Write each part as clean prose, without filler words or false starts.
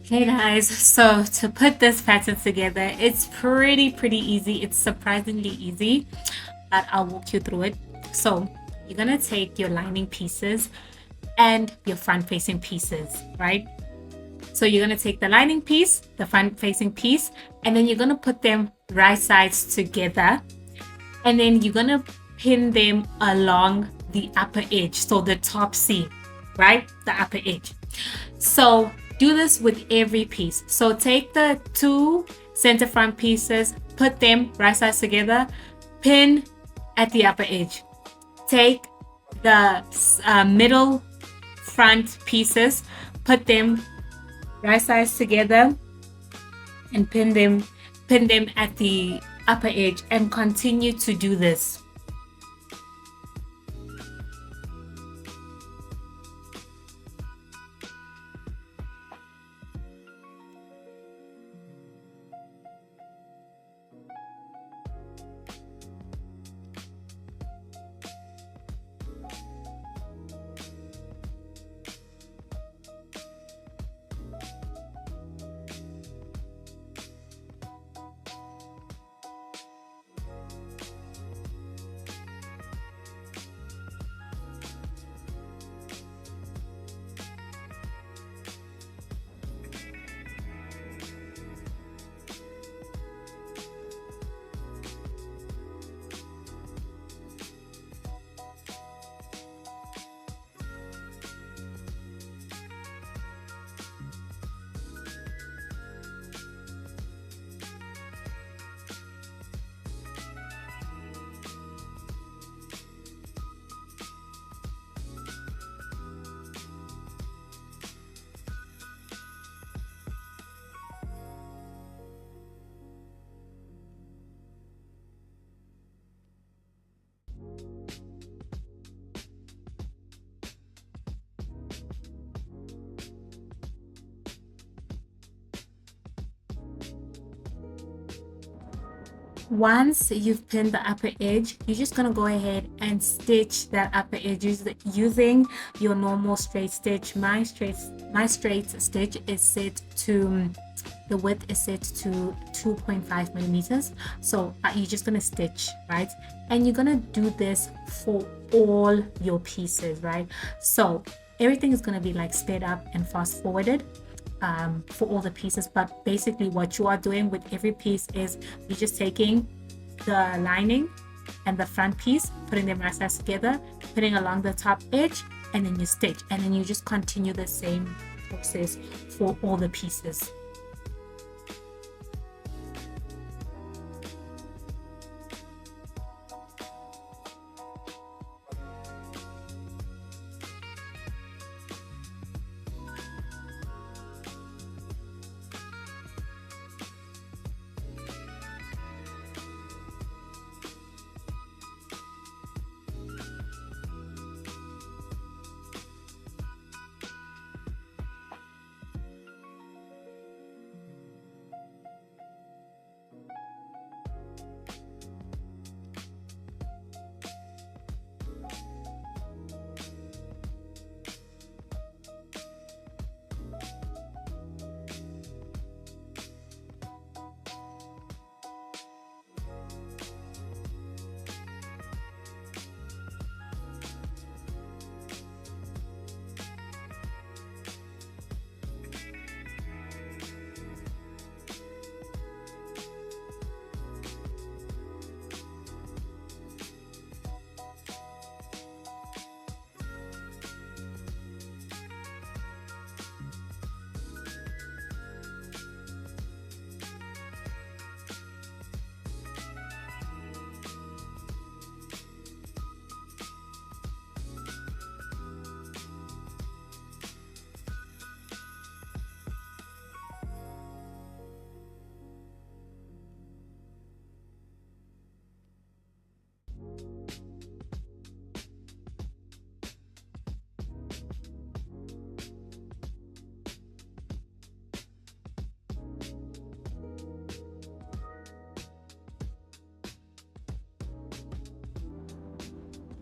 Hey guys, so to put this pattern together, it's pretty easy. It's surprisingly easy, but I'll walk you through it. So you're gonna take your lining pieces and your front facing pieces, right? So you're gonna take the lining piece, the front facing piece, and then you're gonna put them right sides together, and then you're gonna pin them along the upper edge, so the top seam, right? The upper edge. So do this with every piece. So take the two center front pieces, put them right sides together, pin at the upper edge. Take the middle front pieces, put them right sides together, and pin them at the upper edge, and continue to do this. Once you've pinned the upper edge, you're just going to go ahead and stitch that upper edge using your normal straight stitch. My straight stitch is set to, the width is set to 2.5 millimeters. So you're just going to stitch, right? And you're going to do this for all your pieces, right? So everything is going to be like sped up and fast forwarded for all the pieces. But basically what you are doing with every piece is you're just taking the lining and the front piece, putting them right sides together, putting along the top edge, and then you stitch, and then you just continue the same process for all the pieces.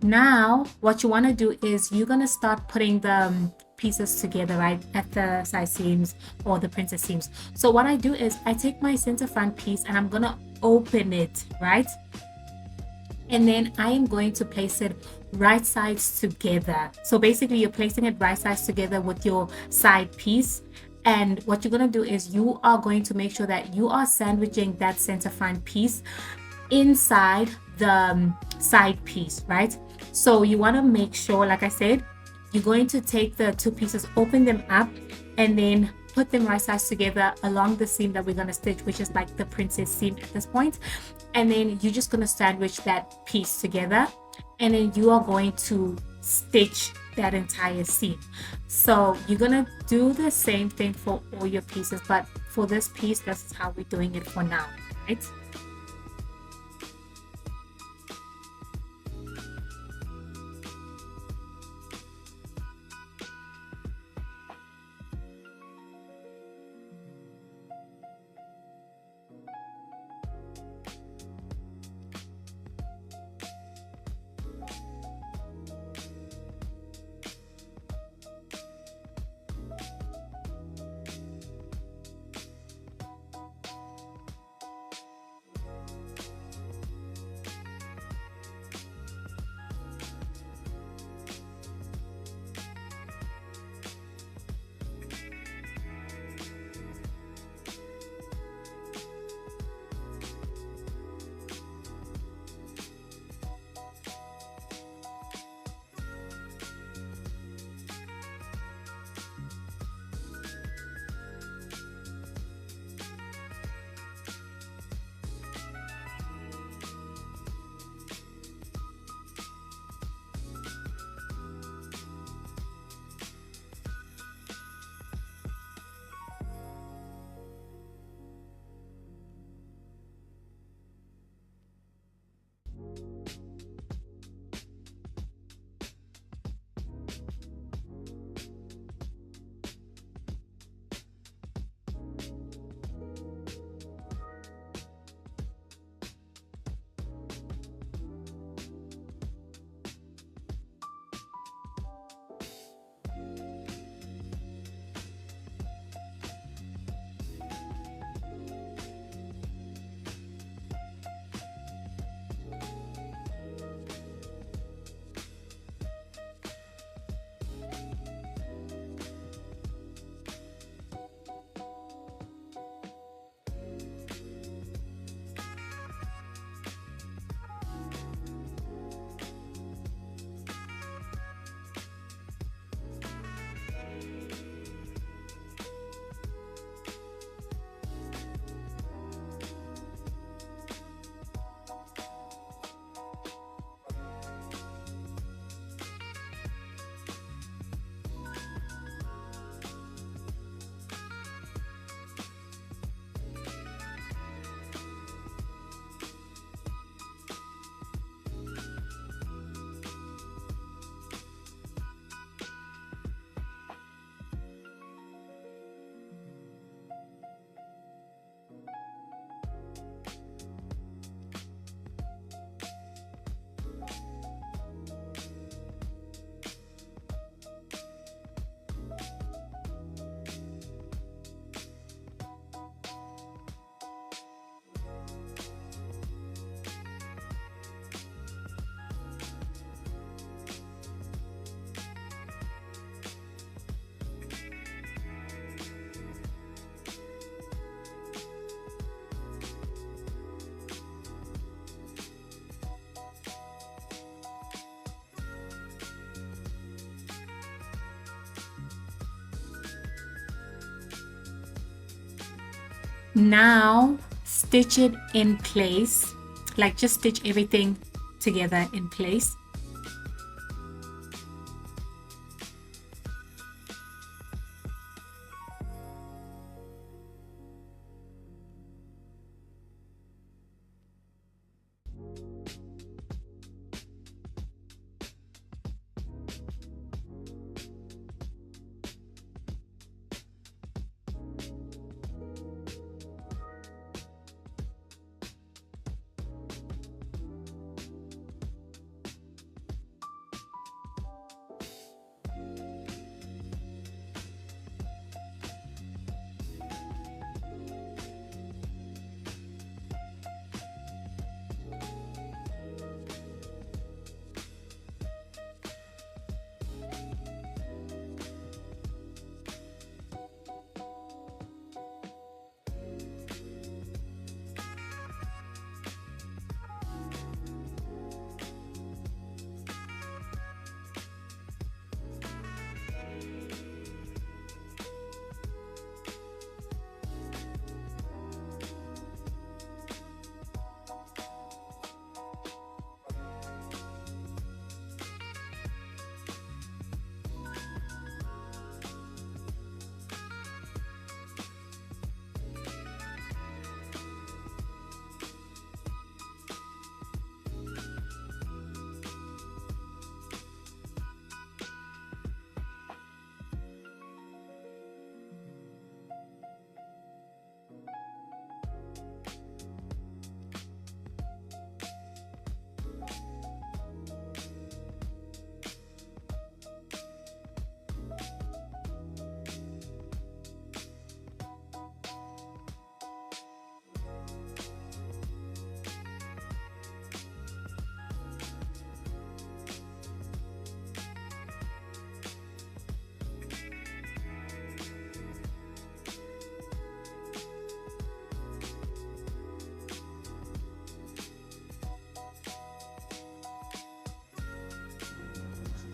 Now what you want to do is you're going to start putting the pieces together, right, at the side seams or the princess seams. So what I do is I take my center front piece and I'm gonna open it, right, and then I am going to place it right sides together. So basically you're placing it right sides together with your side piece, and what you're going to do is you are going to make sure that you are sandwiching that center front piece inside the side piece, right? So you want to make sure, like I said, you're going to take the two pieces, open them up, and then put them right sides together along the seam that we're going to stitch, which is like the princess seam at this point. And then you're just going to sandwich that piece together, and then you are going to stitch that entire seam. So you're going to do the same thing for all your pieces, but for this piece, this is how we're doing it for now, right? Now stitch it in place, like just stitch everything together in place.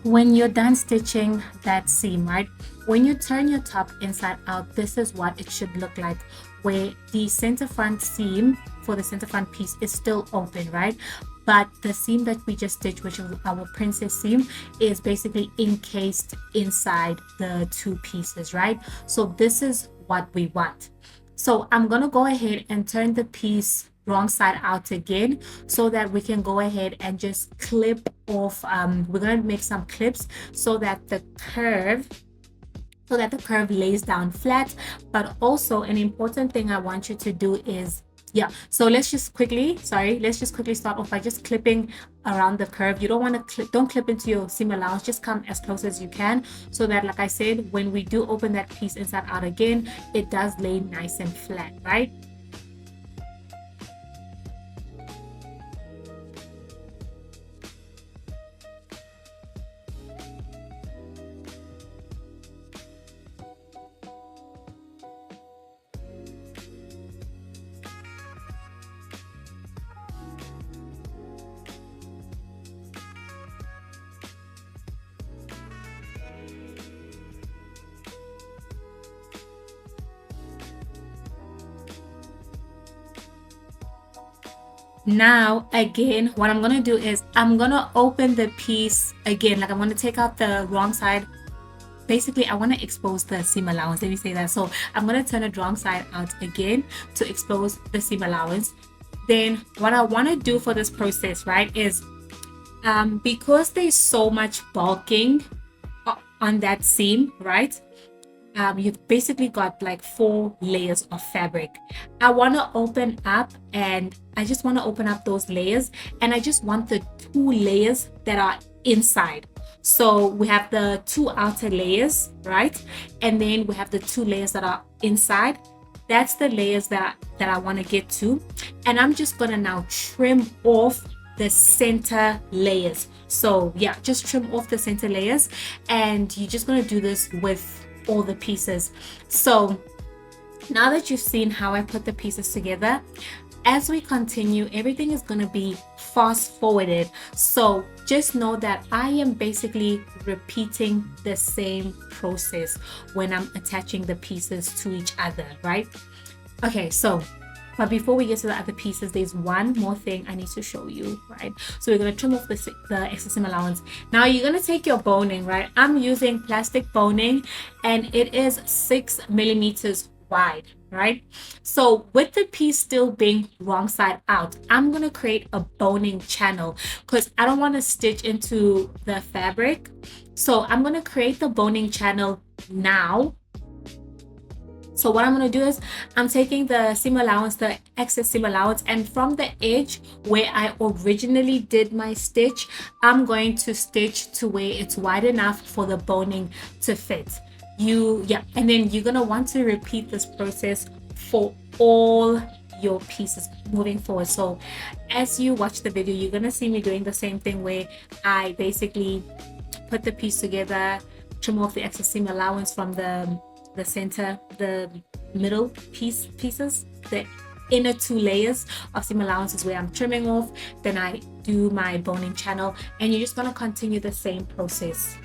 when you're done stitching that seam, right, when you turn your top inside out, this is what it should look like, where the center front seam for the center front piece is still open, right, but the seam that we just stitched, which is our princess seam, is basically encased inside the two pieces, right? So this is what we want. So I'm gonna go ahead and turn the piece wrong side out again so that we can go ahead and just clip off. We're gonna make some clips so that the curve lays down flat. But also an important thing I want you to do is, yeah, so let's just quickly start off by just clipping around the curve. You don't want to don't clip into your seam allowance, just come as close as you can so that, like I said, when we do open that piece inside out again, it does lay nice and flat, right? Now again, what I'm gonna do is I'm gonna open the piece again, like I'm gonna take out the wrong side. Basically, I want to expose the seam allowance, let me say that. So I'm going to turn it wrong side out again to expose the seam allowance. Then what I want to do for this process, right, is because there's so much bulking on that seam, right, you've basically got like 4 layers of fabric. I want to open up, and I just want to open up those layers, and I just want the 2 layers that are inside. So we have the 2 outer layers, right, and then we have the 2 layers that are inside. That's the layers that I want to get to, and I'm just gonna now trim off the center layers. So yeah, just trim off the center layers, and you're just gonna do this with all the pieces. So now that you've seen how I put the pieces together, as we continue, everything is going to be fast forwarded. So just know that I am basically repeating the same process when I'm attaching the pieces to each other, right? Okay, so but before we get to the other pieces, there's one more thing I need to show you, right? So we're going to trim off the excess seam allowance. Now you're going to take your boning, right? I'm using plastic boning, and it is 6 millimeters wide, right? So with the piece still being wrong side out, I'm going to create a boning channel because I don't want to stitch into the fabric. So I'm going to create the boning channel now. So what I'm going to do is I'm taking the seam allowance, the excess seam allowance, and from the edge where I originally did my stitch, I'm going to stitch to where it's wide enough for the boning to fit. And then you're going to want to repeat this process for all your pieces moving forward. So as you watch the video, you're going to see me doing the same thing where I basically put the piece together, trim off the excess seam allowance from the center, the middle pieces, the inner 2 layers of seam allowances where I'm trimming off. Then I do my boning channel, and you're just going to continue the same process.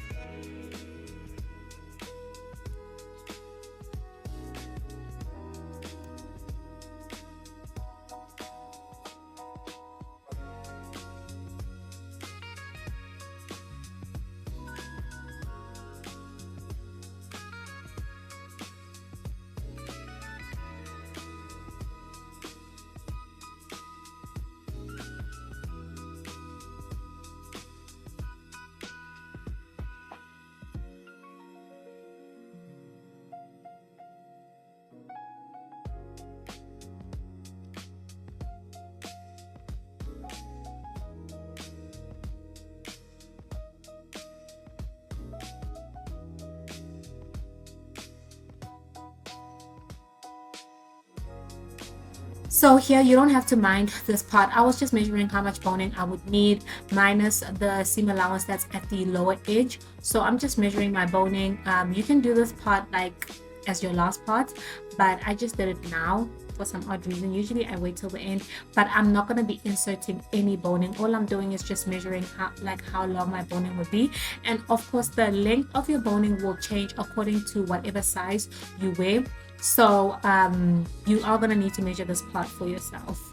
So here you don't have to mind this part. I was just measuring how much boning I would need minus the seam allowance that's at the lower edge. So I'm just measuring my boning. You can do this part like as your last part, but I just did it now for some odd reason. Usually I wait till the end, but I'm not going to be inserting any boning. All I'm doing is just measuring how long my boning would be. And of course the length of your boning will change according to whatever size you wear. So you are going to need to measure this part for yourself.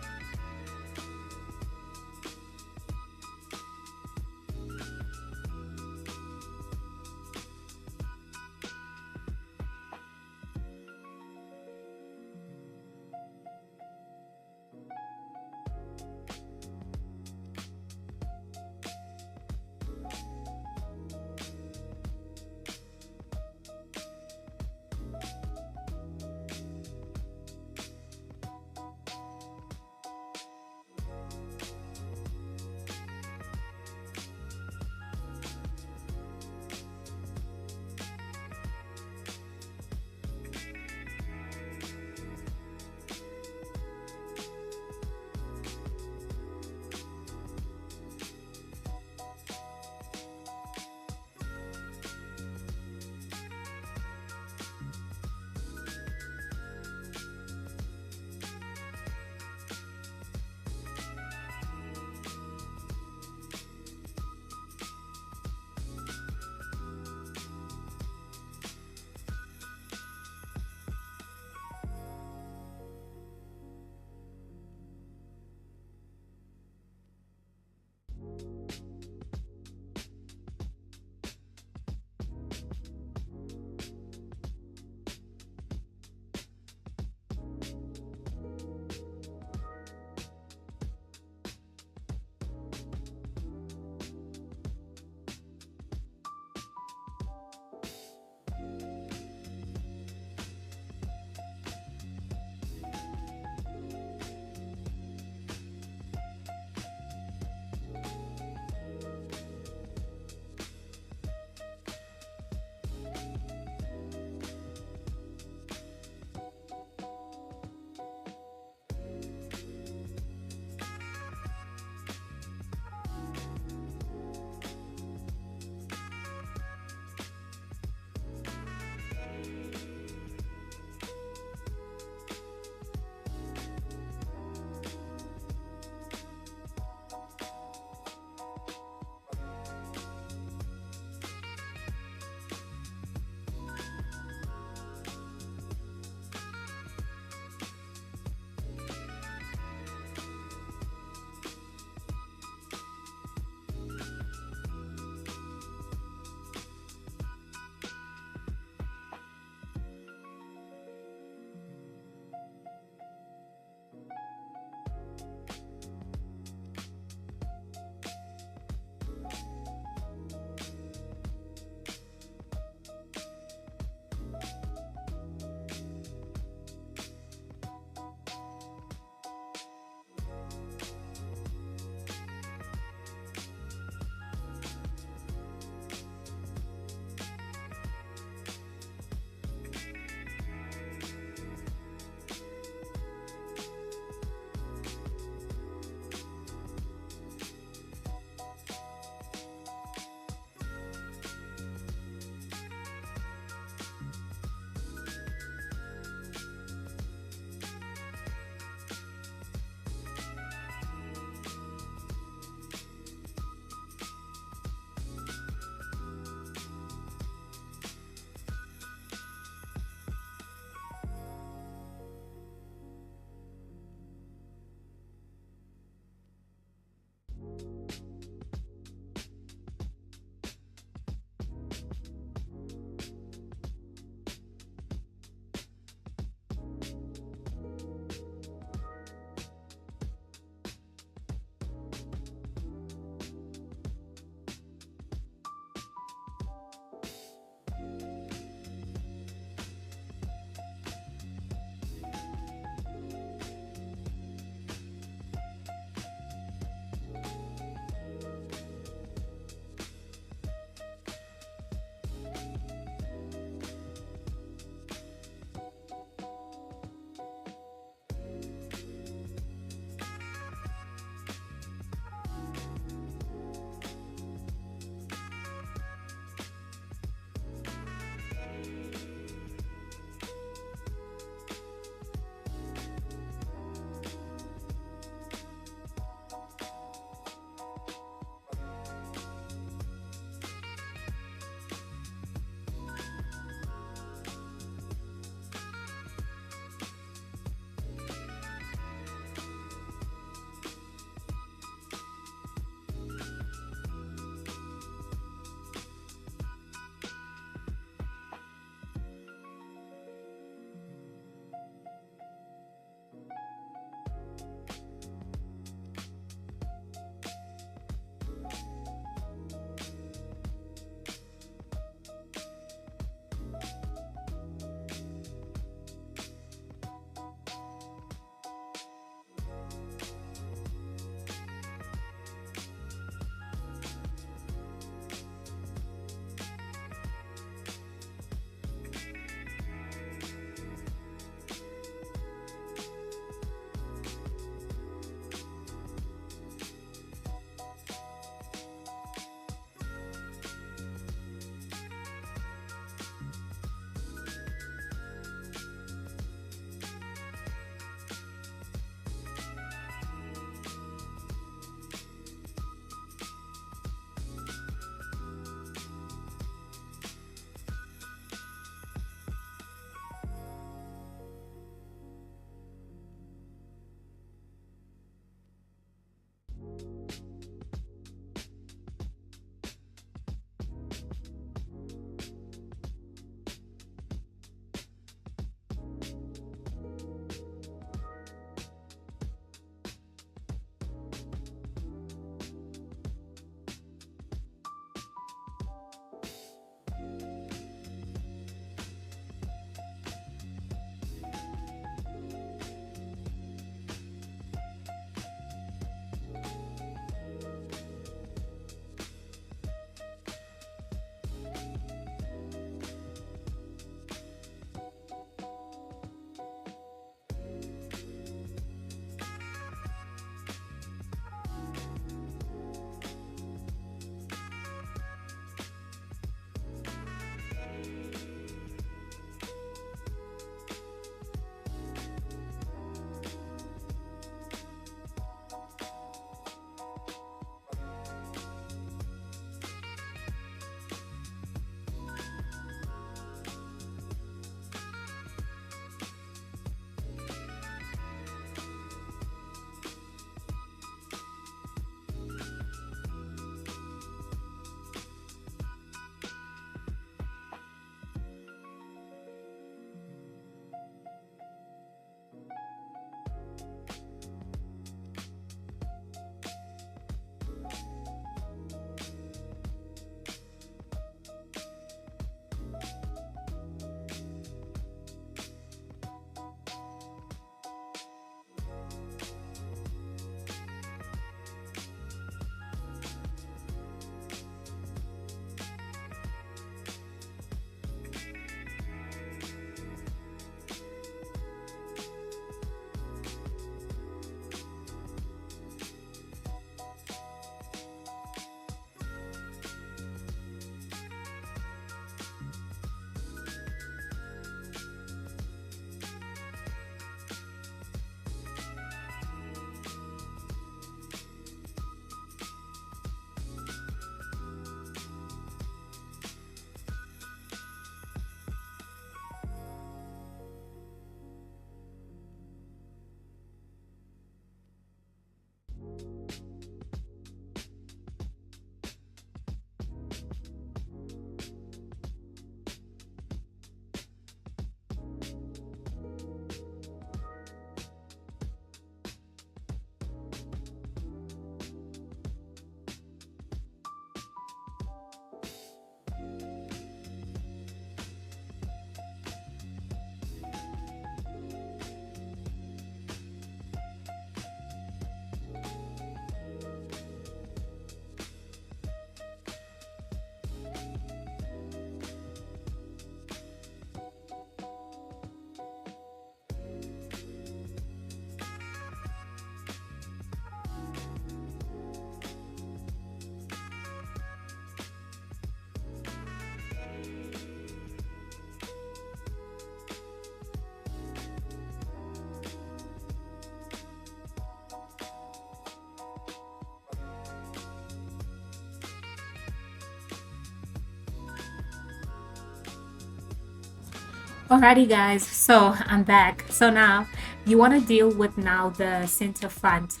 Alrighty guys, so I'm back. So now you want to deal with now the center front,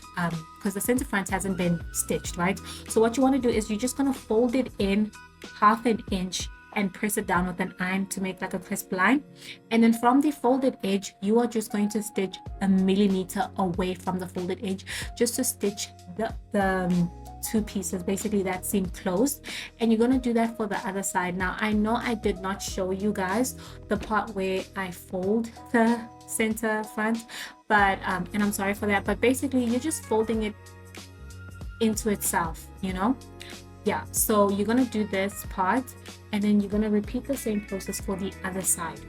because the center front hasn't been stitched, right? So what you want to do is you're just going to fold it in half an inch and press it down with an iron to make like a crisp line. And then from the folded edge, you are just going to stitch a millimeter away from the folded edge just to stitch the two pieces basically that seem closed. And you're going to do that for the other side. Now I know I did not show you guys the part where I fold the center front, but and I'm sorry for that, but basically you're just folding it into itself, you know. Yeah, so you're going to do this part and then you're going to repeat the same process for the other side.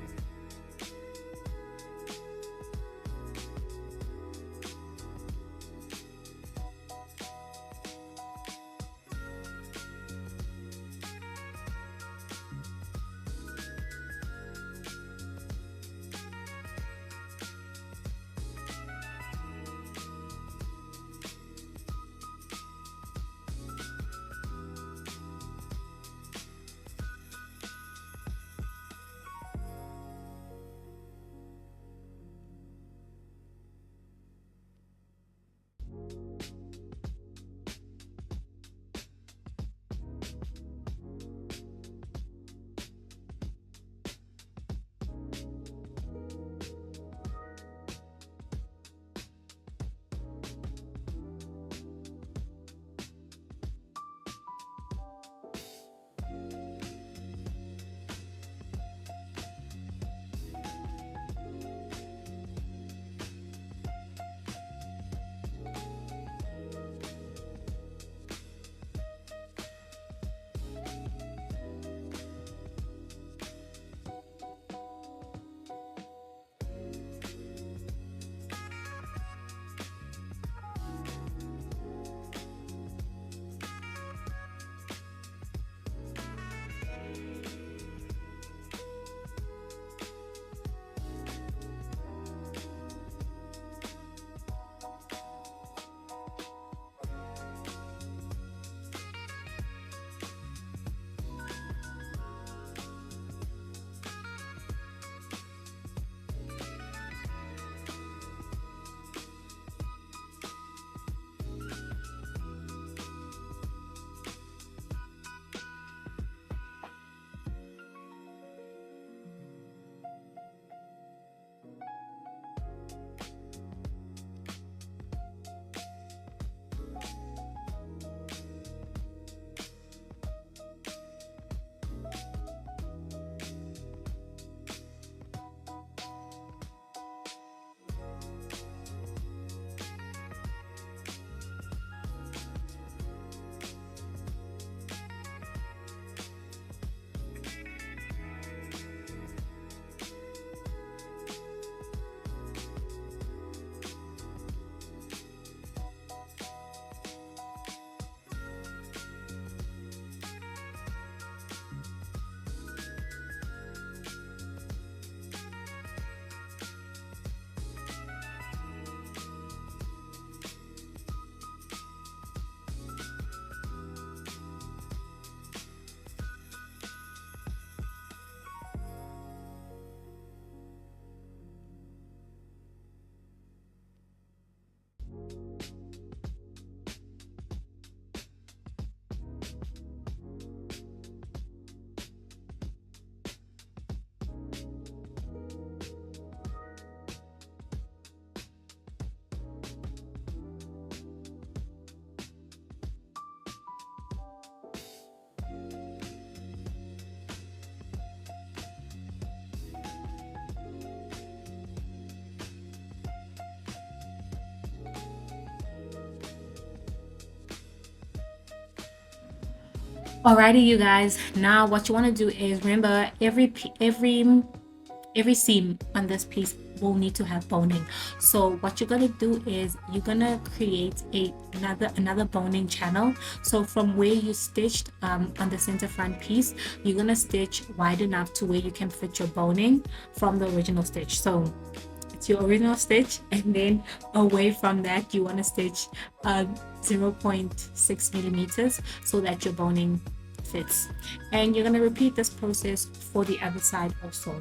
Alrighty, you guys. Now, what you want to do is remember every seam on this piece will need to have boning. So what you're gonna do is you're gonna create another boning channel. So from where you stitched on the center front piece, you're gonna stitch wide enough to where you can fit your boning from the original stitch. So it's your original stitch, and then away from that you want to stitch 0.6 millimeters so that your boning fits. And you're going to repeat this process for the other side also.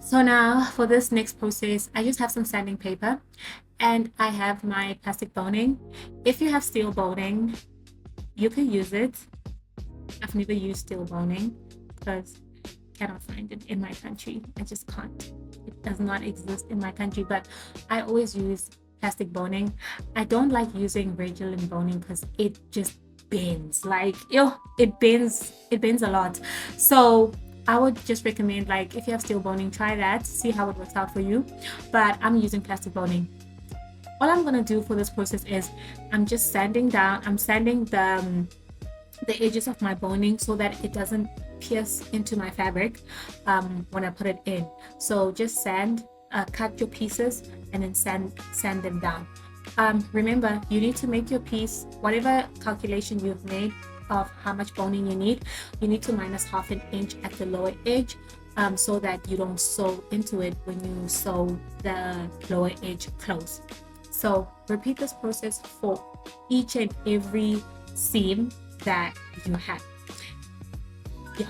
So now for this next process, I just have some sanding paper and I have my plastic boning. If you have steel boning, you can use it. I've never used steel boning because I cannot find it in my country. I just can't. It does not exist in my country, but I always use plastic boning. I don't like using regular boning because it just bends. Like, ew, it bends a lot. So I would just recommend, like, if you have steel boning, try that, see how it works out for you. But I'm using plastic boning. All I'm gonna do for this process is I'm just sanding down, I'm sanding the edges of my boning so that it doesn't pierce into my fabric when I put it in. So just cut your pieces and then sand them down. Remember, you need to make your piece, whatever calculation you've made of how much boning you need to minus half an inch at the lower edge, so that you don't sew into it when you sew the lower edge close. So repeat this process for each and every seam that you have. Yeah.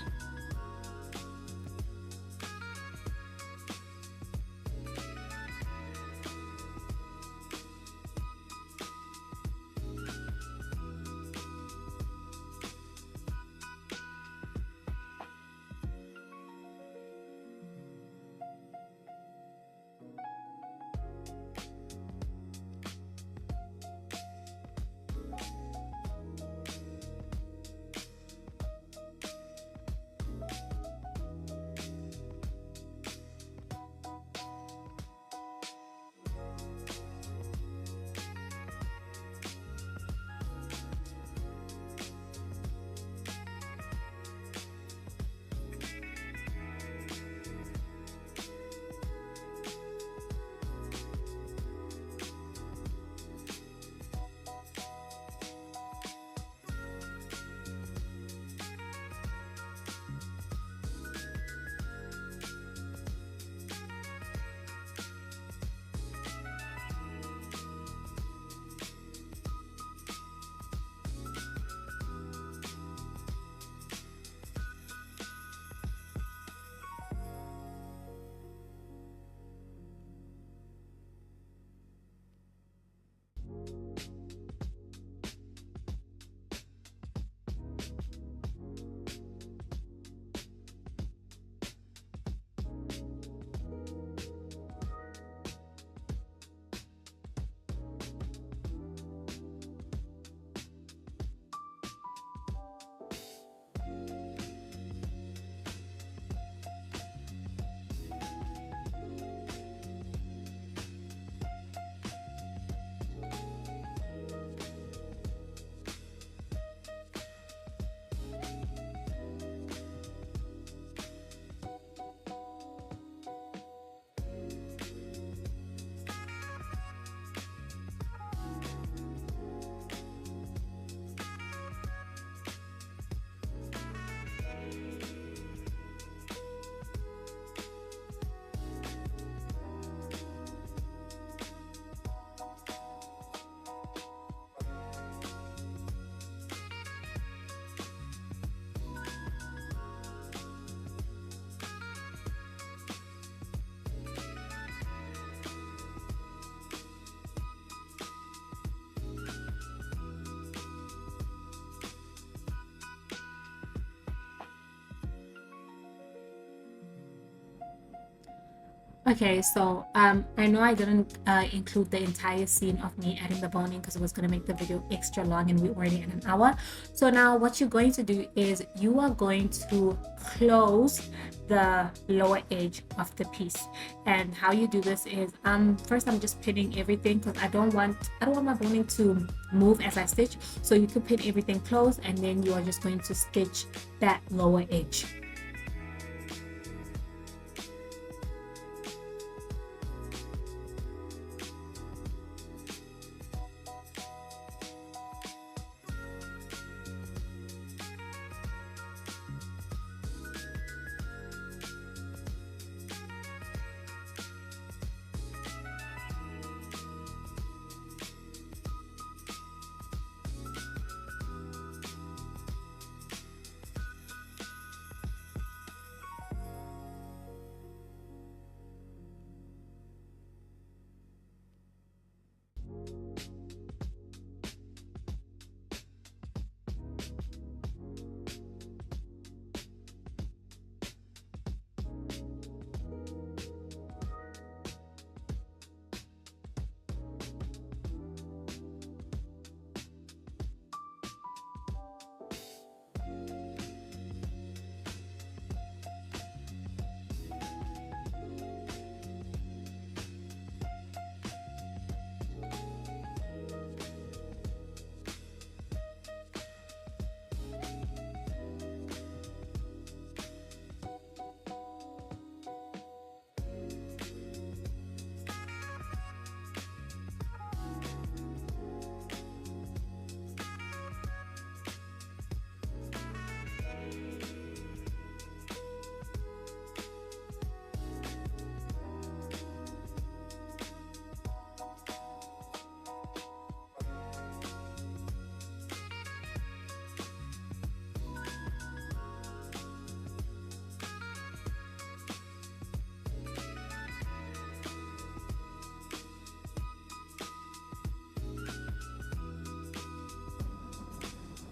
Okay, so I know I didn't include the entire scene of me adding the boning because it was going to make the video extra long and we're already in an hour. So now what you're going to do is you are going to close the lower edge of the piece. And how you do this is first I'm just pinning everything because I don't want my boning to move as I stitch. So you can pin everything closed and then you are just going to stitch that lower edge.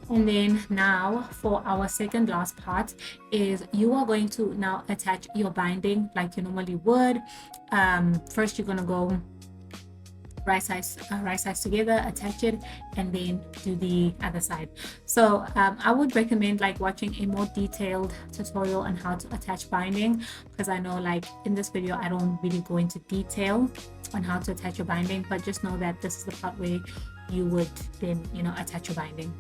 And then now for our second last part is you are going to now attach your binding like you normally would. First you're going to go right sides together, attach it, and then do the other side. So I would recommend like watching a more detailed tutorial on how to attach binding, because I know like in this video I don't really go into detail on how to attach your binding, but just know that this is the part where you would then attach your binding.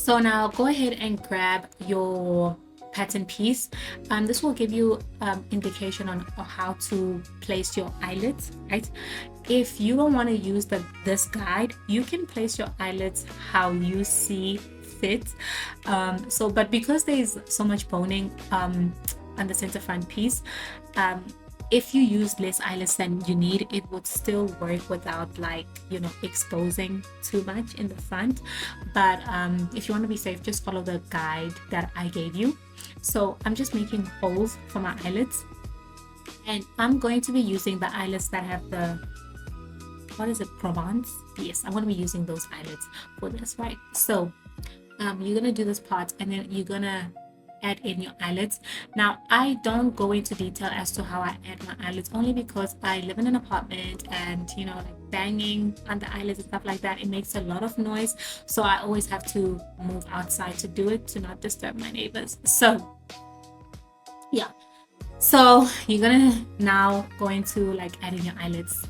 So now go ahead and grab your pattern piece. This will give you indication on how to place your eyelids, right? If you don't want to use this guide, you can place your eyelids how you see fit. But because there's so much boning on the center front piece, if you use less eyelids than you need, it would still work without, like, exposing too much in the front. But if you want to be safe, just follow the guide that I gave you. So I'm just making holes for my eyelids, and I'm going to be using the eyelids that have the, what is it, Provence? Yes, I'm going to be using those eyelids for this, right? So you're going to do this part, and then you're going to add in your eyelids. Now, I don't go into detail as to how I add my eyelids, only because I live in an apartment, and like banging on the eyelids and stuff like that, it makes a lot of noise. So I always have to move outside to do it, to not disturb my neighbors. So yeah, so you're gonna now go into like adding your eyelids.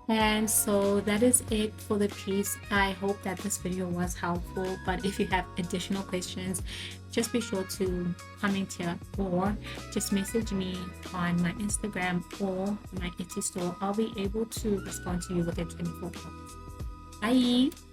And so that is it for the piece. I hope that this video was helpful, but if you have additional questions, just be sure to comment here or just message me on my Instagram or my Etsy store. I'll be able to respond to you within 24 hours. Bye.